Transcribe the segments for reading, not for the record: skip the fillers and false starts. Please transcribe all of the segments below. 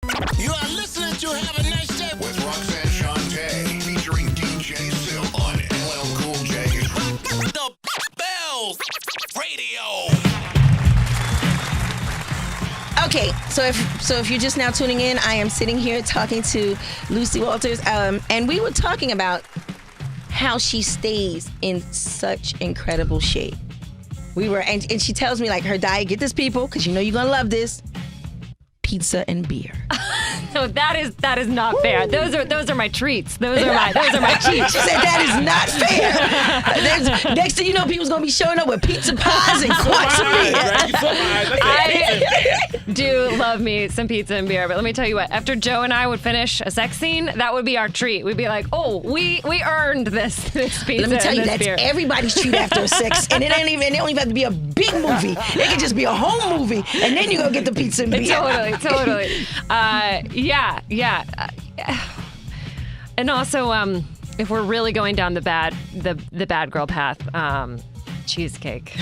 You are listening to Have a Nice Day with Roxanne Shante, featuring DJ Sil on LL Cool J. The Bells Radio. Okay, so if you're just now tuning in, I am sitting here talking to Lucy Walters, and we were talking about how she stays in such incredible shape. And she tells me, like, her diet, get this, people, because you know you're gonna love this: pizza and beer. No, that is not fair. Those are my treats. Those are my cheats. She said that is not fair. Next thing you know, people's gonna be showing up with pizza pies and quarts of beer. I do love me some pizza and beer, but let me tell you what. After Joe and I would finish a sex scene, that would be our treat. We'd be like, oh, we earned this pizza. Let me tell you, and this that's beer. Everybody's treat after a sex, and it don't even have to be a big movie. It can just be a home movie, and then you go get the pizza and beer. Totally. Yeah. And also, if we're really going down the bad girl path, cheesecake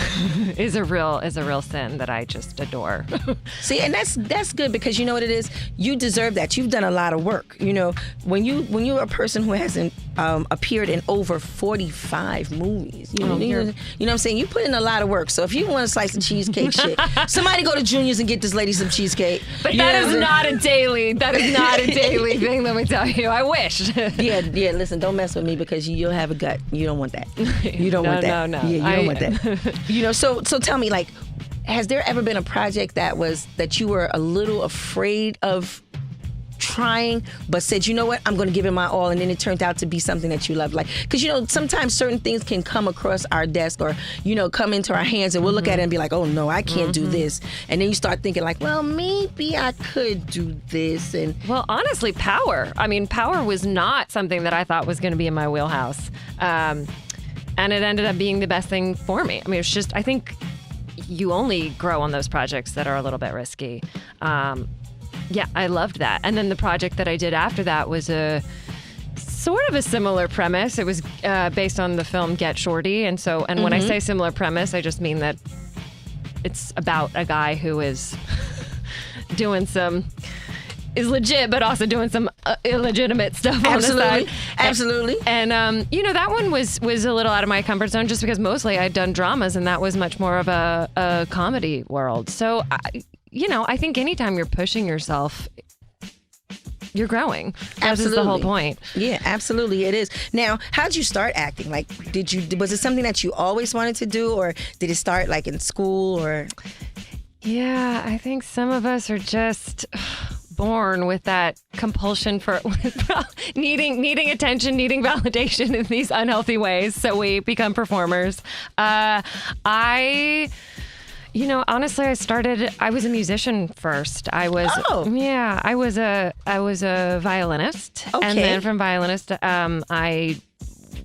is a real sin that I just adore. See, and that's good, because you know what it is? You deserve that. You've done a lot of work. You know, when you're a person who hasn't appeared in over 45 movies, you know what I'm saying? You put in a lot of work. So if you want a slice of cheesecake shit, somebody go to Junior's and get this lady some cheesecake. But that is not a daily thing, let me tell you. I wish. Yeah, listen, don't mess with me, because you'll have a gut. You don't want that. You don't want that. No. Yeah, you don't want that. You know, so tell me, like, has there ever been a project that you were a little afraid of trying, but said, you know what, I'm going to give it my all, and then it turned out to be something that you love? Like, because, you know, sometimes certain things can come across our desk, or, you know, come into our hands, and we'll look at it and be like, oh no, I can't do this. And then you start thinking like, well, maybe I could do this. And well, honestly, Power was not something that I thought was going to be in my wheelhouse. And it ended up being the best thing for me. I mean, it's just, I think you only grow on those projects that are a little bit risky. Yeah, I loved that. And then the project that I did after that was a sort of a similar premise. It was based on the film Get Shorty. And when I say similar premise, I just mean that it's about a guy who is is legit, but also doing some illegitimate stuff on the side. Absolutely. And, you know, that one was a little out of my comfort zone, just because mostly I'd done dramas, and that was much more of a comedy world. So, I think anytime you're pushing yourself, you're growing. That is the whole point. Yeah, absolutely, it is. Now, how'd you start acting? Like, was it something that you always wanted to do, or did it start like in school, or? Yeah, I think some of us are just born with that compulsion for needing attention, needing validation in these unhealthy ways. So we become performers. Honestly, I was a musician first. I was a violinist. Okay. And then from violinist, I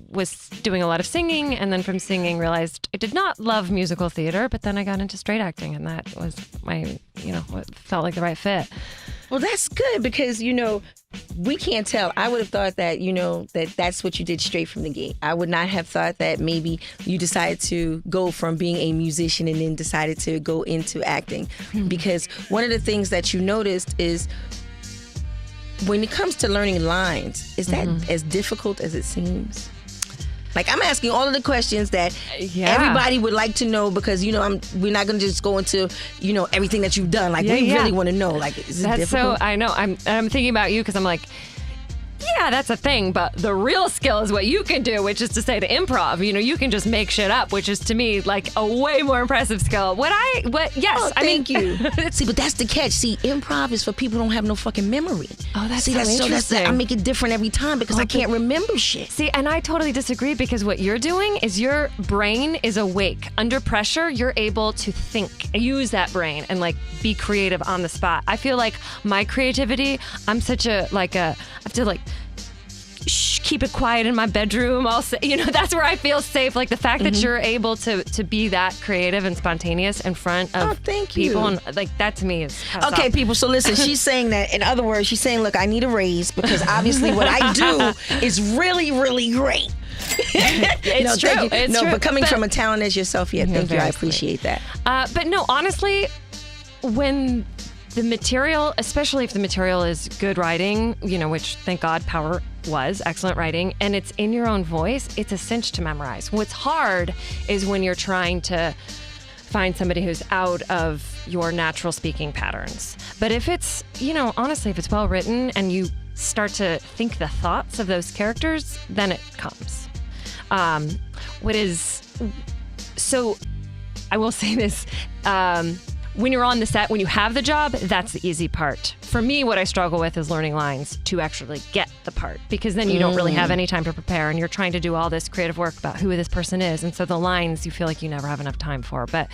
was doing a lot of singing, and then from singing realized I did not love musical theater, but then I got into straight acting, and that was what felt like the right fit. Well, that's good, because, we can't tell. I would have thought that, that's what you did straight from the gate. I would not have thought that maybe you decided to go from being a musician and then decided to go into acting. Because one of the things that you noticed is when it comes to learning lines, is that as difficult as it seems? Like, I'm asking all of the questions that everybody would like to know, because, we're not going to just go into, everything that you've done. Like, we really want to know. Like, is it difficult? So, I know. I'm thinking about you, because I'm like, yeah, that's a thing, but the real skill is what you can do, which is to say to improv. You can just make shit up, which is to me like a way more impressive skill. Thank you. See, but that's the catch. See, improv is for people who don't have no fucking memory. Oh, that's interesting. I make it different every time, because I can't remember shit. See, and I totally disagree, because what you're doing is your brain is awake. Under pressure, you're able to think, use that brain, and like be creative on the spot. I feel like my creativity, I'm such I have to keep it quiet in my bedroom. That's where I feel safe. Like the fact that you're able to be that creative and spontaneous in front of people, and like that to me is okay. People, so listen. She's saying that. In other words, she's saying, look, I need a raise, because obviously what I do is really, really great. It's true. It's true. But coming from a talent as yourself, thank you. I appreciate that. But no, honestly, when the material, especially if the material is good writing, which thank God Power was excellent writing, and it's in your own voice, it's a cinch to memorize. What's hard is when you're trying to find somebody who's out of your natural speaking patterns. But if it's, honestly, if it's well written and you start to think the thoughts of those characters, then it comes. So I will say this, when you're on the set, when you have the job, that's the easy part. For me, what I struggle with is learning lines to actually get the part, because then you don't really have any time to prepare and you're trying to do all this creative work about who this person is. And so the lines you feel like you never have enough time for. But,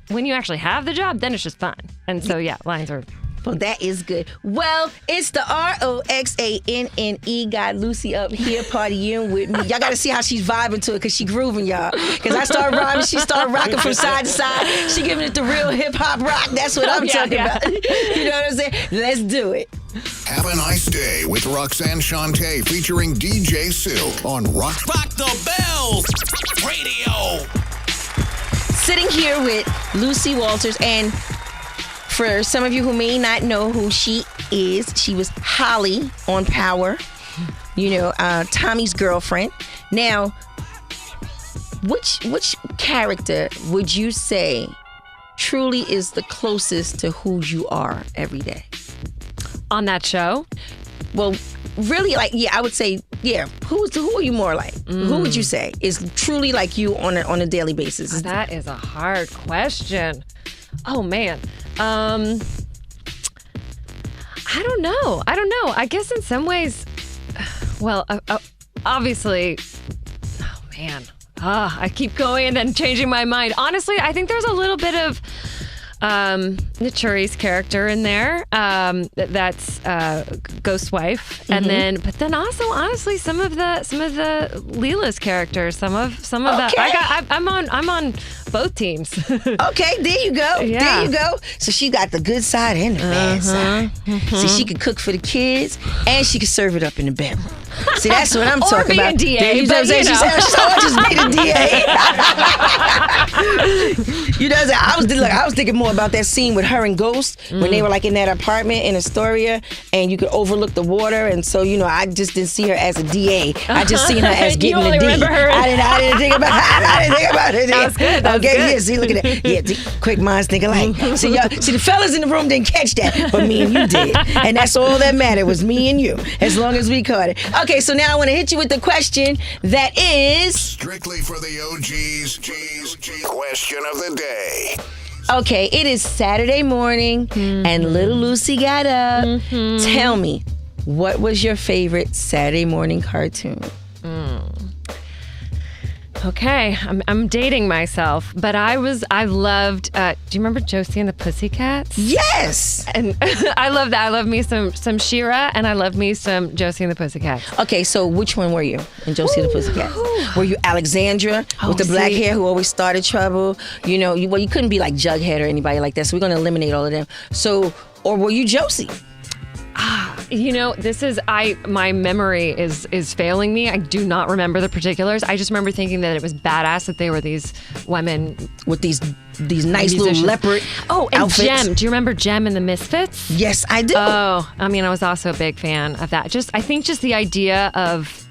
when you actually have the job, then it's just fun. And so, yeah, lines are... Well, that is good. Well, it's the ROXANNE. Got Lucy up here partying with me. Y'all got to see how she's vibing to it, because she grooving, y'all. Because I start rhyming, she start rocking from side to side. She giving it the real hip-hop rock. That's what I'm talking about. You know what I'm saying? Let's do it. Have a nice day with Roxanne Shante featuring DJ Silk on Rock the Bells Radio. Sitting here with Lucy Walters, and for some of you who may not know who she is, she was Holly on Power, Tommy's girlfriend. Now, which character would you say truly is the closest to who you are every day? On that show? Well, really, I would say, who are you more like? Who would you say is truly like you on a daily basis? That is a hard question. Oh, man. I don't know. I guess in some ways, well, obviously, oh, man. I keep going and then changing my mind. Honestly, I think there's a little bit of Naturi's character in there. That's Ghost's wife, and then also honestly some of the Leela's characters. Some of that. I'm on both teams. Okay, there you go. Yeah. There you go. So she got the good side and the bad side. See, she could cook for the kids and she could serve it up in the bedroom. See, that's what I'm talking about. Or be a DA, you know what I'm saying? She said, just be the DA. You know what I'm saying? I was thinking more about that scene with her and Ghost when they were like in that apartment in Astoria, and you could overlook the water. And so, I just didn't see her as a DA. I just seen her as getting the D. I didn't think about it. That was good. Okay, yeah, see, look at that. Yeah, quick minds think alike. See, the fellas in the room didn't catch that, but me and you did. And that's all that mattered, was me and you, as long as we caught it. Okay, so now I want to hit you with the question that is... Strictly for the OGs, question of the day. Okay, it is Saturday morning, and little Lucy got up. Tell me, what was your favorite Saturday morning cartoon? Okay, I'm dating myself, but I loved, do you remember Josie and the Pussycats? Yes! And I love that. I love me some She-Ra, and I love me some Josie and the Pussycats. Okay, so which one were you in Josie and the Pussycats? Were you Alexandra with the black hair who always started trouble? You couldn't be like Jughead or anybody like that, so we're going to eliminate all of them. So, or were you Josie? My memory is failing me. I do not remember the particulars. I just remember thinking that it was badass that they were these women with these nice little leopard outfits. Jem. Do you remember Jem and the Misfits? Yes, I do. Oh, I was also a big fan of that. I think the idea of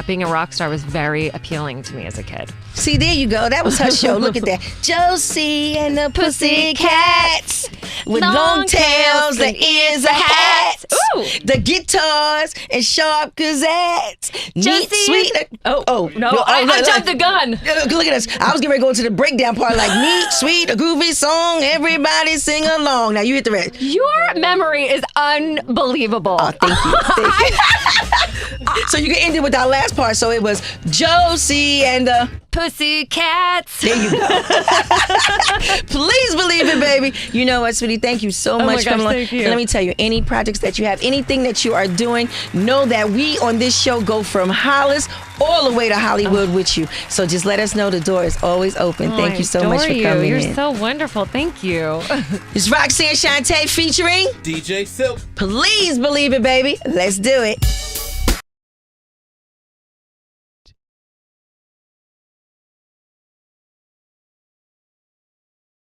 being a rock star was very appealing to me as a kid. See, there you go. That was her show. Look at that. Josie and the Pussycats with long tails and ears of hats. Ooh. The guitars and sharp gazettes. Neat, sweet. No, I jumped the gun. Look at us. I was getting ready to go into the breakdown part, like neat, sweet, a groovy song. Everybody sing along. Now you hit the rest. Your memory is unbelievable. Oh, thank you. So you can end it with our last part. So it was Josie and the Pussycats. There you go. Please believe it, baby. You know what, sweetie? Thank you so much for coming on. Thank you. And let me tell you, any projects that you have, anything that you are doing, know that we on this show go from Hollis all the way to Hollywood with you. So just let us know the door is always open. Thank you so much for coming You're in. so wonderful. Thank you. It's Roxanne Shante featuring DJ Silk. Please believe it, baby. Let's do it.